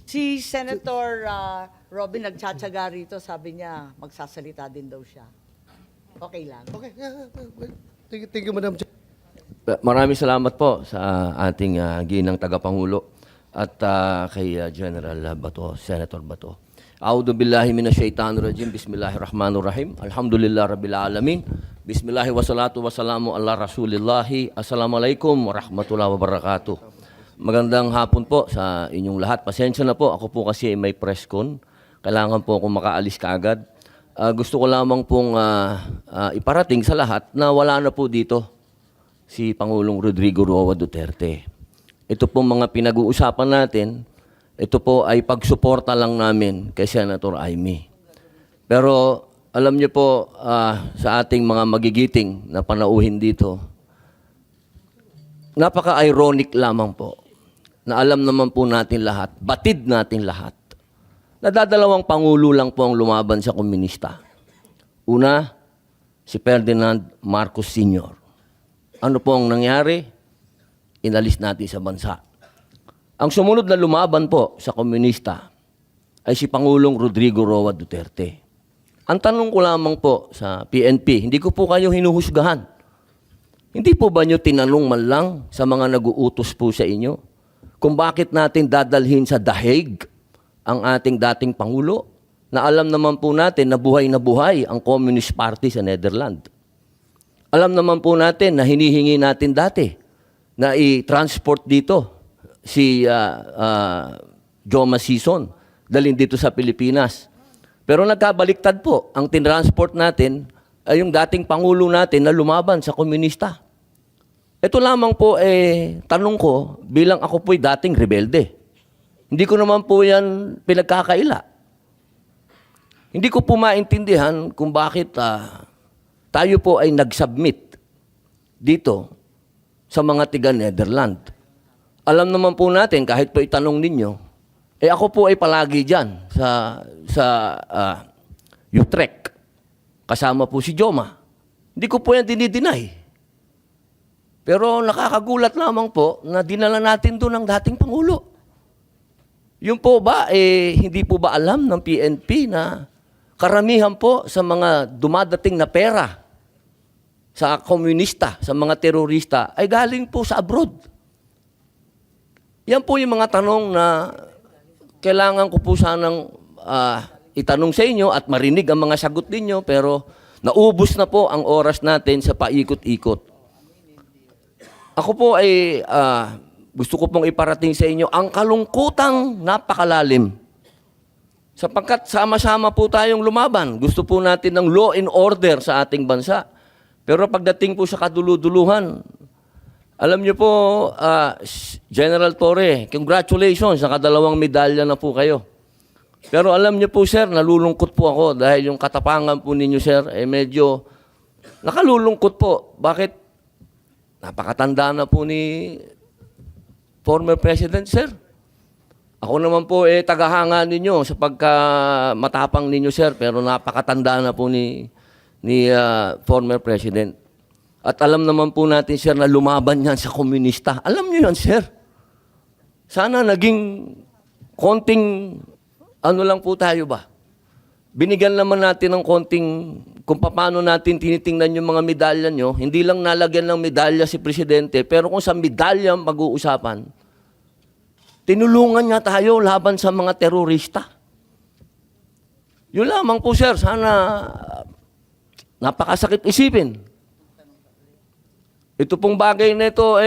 Si Senator Robin nagtsatsaga rito, sabi niya magsasalita din daw siya. Okay lang. Okay. Thank you, Madam Chair. Maraming salamat po sa ating ginang tagapangulo at kay General Bato, Senator Bato. A'udhu billahi minasyaitanir rajim. Bismillahirrahmanirrahim. Alhamdulillah rabbil alamin. Bismillahi wassalatu wassalamu ala rasulillahi. Assalamualaikum warahmatullahi wabarakatuh. Magandang hapon po sa inyong lahat. Pasensya na po, ako po kasi may press con. Kailangan po akong makaalis kaagad. Gusto ko lamang pong iparating sa lahat na wala na po dito si Pangulong Rodrigo Roa Duterte. Ito po mga pinag-uusapan natin, ito po ay pagsuporta lang namin kay Senator Amy. Pero alam niyo po sa ating mga magigiting na panauhin dito, napaka-ironic lamang po na alam naman po natin lahat, batid natin lahat, nadadalawang pangulo lang po ang lumaban sa komunista. Una, si Ferdinand Marcos Sr. Ano po ang nangyari? Inalis natin sa bansa. Ang sumunod na lumaban po sa komunista ay si Pangulong Rodrigo Roa Duterte. Ang tanong ko lamang po sa PNP, hindi ko po kayo hinuhusgahan. Hindi po ba nyo tinanong man lang sa mga nag-uutos po sa inyo kung bakit natin dadalhin sa The Hague ang ating dating Pangulo na alam naman po natin na buhay ang Communist Party sa Netherlands. Alam naman po natin na hinihingi natin dati na i-transport dito si Joma Sison, dalhin dito sa Pilipinas. Pero nagkabaliktad po, ang tinransport natin ay yung dating Pangulo natin na lumaban sa komunista. Ito lamang po, tanong ko, bilang ako po'y dating rebelde. Hindi ko naman po yan pinagkakaila. Hindi ko po maintindihan kung bakit tayo po ay nag-submit dito sa mga tiga-Netherlands. Alam naman po natin, kahit po itanong ninyo, ako po ay palagi dyan sa Utrecht. Kasama po si Joma. Hindi ko po yan dinideny. Pero nakakagulat lamang po na dinala natin doon ang dating Pangulo. Yun po ba, hindi po ba alam ng PNP na karamihan po sa mga dumadating na pera sa komunista, sa mga terorista, ay galing po sa abroad. Yan po yung mga tanong na kailangan ko po sanang itanong sa inyo at marinig ang mga sagot ninyo, pero naubos na po ang oras natin sa paikot-ikot. Ako po ay gusto ko pong iparating sa inyo ang kalungkutang napakalalim. Sapagkat sama-sama po tayong lumaban. Gusto po natin ng law and order sa ating bansa. Pero pagdating po sa kaduluduluhan, alam niyo po, General Torre, congratulations, nakadalawang medalya na po kayo. Pero alam niyo po, sir, nalulungkot po ako dahil yung katapangan po ninyo, sir, medyo nakalulungkot po. Bakit? Napakatanda na po ni former President, sir. Ako naman po tagahanga ninyo sa pagkamatapang ninyo, sir, pero napakatanda na po ni former President. At alam naman po natin, sir, na lumaban yan sa komunista. Alam niyo yan, sir. Sana naging konting ano lang po tayo ba? Binigyan naman natin ng konting kung paano natin tinitingnan yung mga medalya nyo. Hindi lang nalagyan ng medalya si Presidente, pero kung sa medalya mag-uusapan, tinulungan niya tayo laban sa mga terorista. Yun lamang po, sir. Sana napakasakit isipin. Ito pong bagay na ito,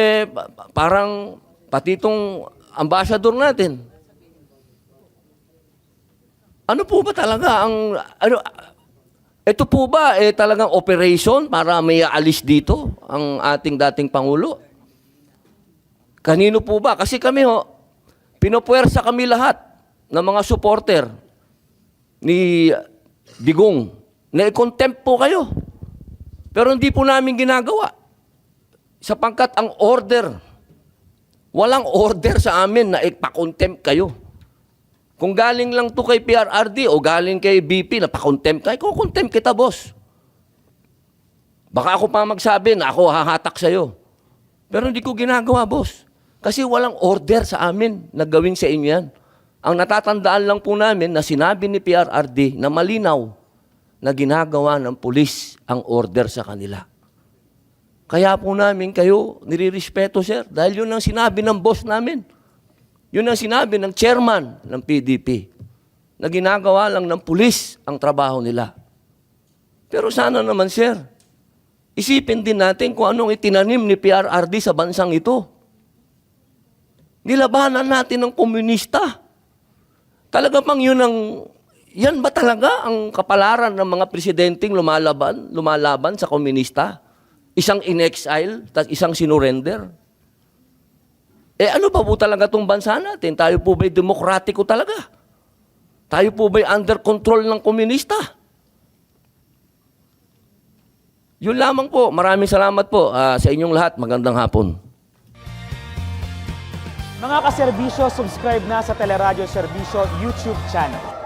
parang pati itong ambassador natin. Ano po ba talaga ang... ito po ba talagang operation para may aalis dito ang ating dating Pangulo? Kanino po ba? Kasi kami pinopuwersa kami lahat ng mga supporter ni Digong na i-contempt po kayo. Pero hindi po namin ginagawa. Sapagkat ang order, walang order sa amin na ipa-contempt kayo. Kung galing lang to kay PRRD o galing kay BP na pa-contempt ka, i-contempt kita, boss. Baka ako pa magsabi na ako hahatak sa'yo. Pero hindi ko ginagawa, boss. Kasi walang order sa amin na gawin sa inyo yan. Ang natatandaan lang po namin na sinabi ni PRRD na malinaw na ginagawa ng pulis ang order sa kanila. Kaya po namin kayo nirirespeto, sir, dahil yun ang sinabi ng boss namin. Yun ang sinabi ng chairman ng PDP, na ginagawa lang ng pulis ang trabaho nila. Pero sana naman, sir, isipin din natin kung anong itinanim ni PRRD sa bansang ito. Nilabanan natin ng komunista. Talaga bang yan ba talaga ang kapalaran ng mga presidenteng lumalaban sa komunista? Isang in-exile, isang sinurrender? Ano ba po talaga itong bansa natin? Tayo po ba'y demokratiko talaga? Tayo po ba'y under control ng komunista? Yun lamang po. Maraming salamat po sa inyong lahat. Magandang hapon. Mga kaserbisyo, subscribe na sa Teleradyo Serbisyo YouTube channel.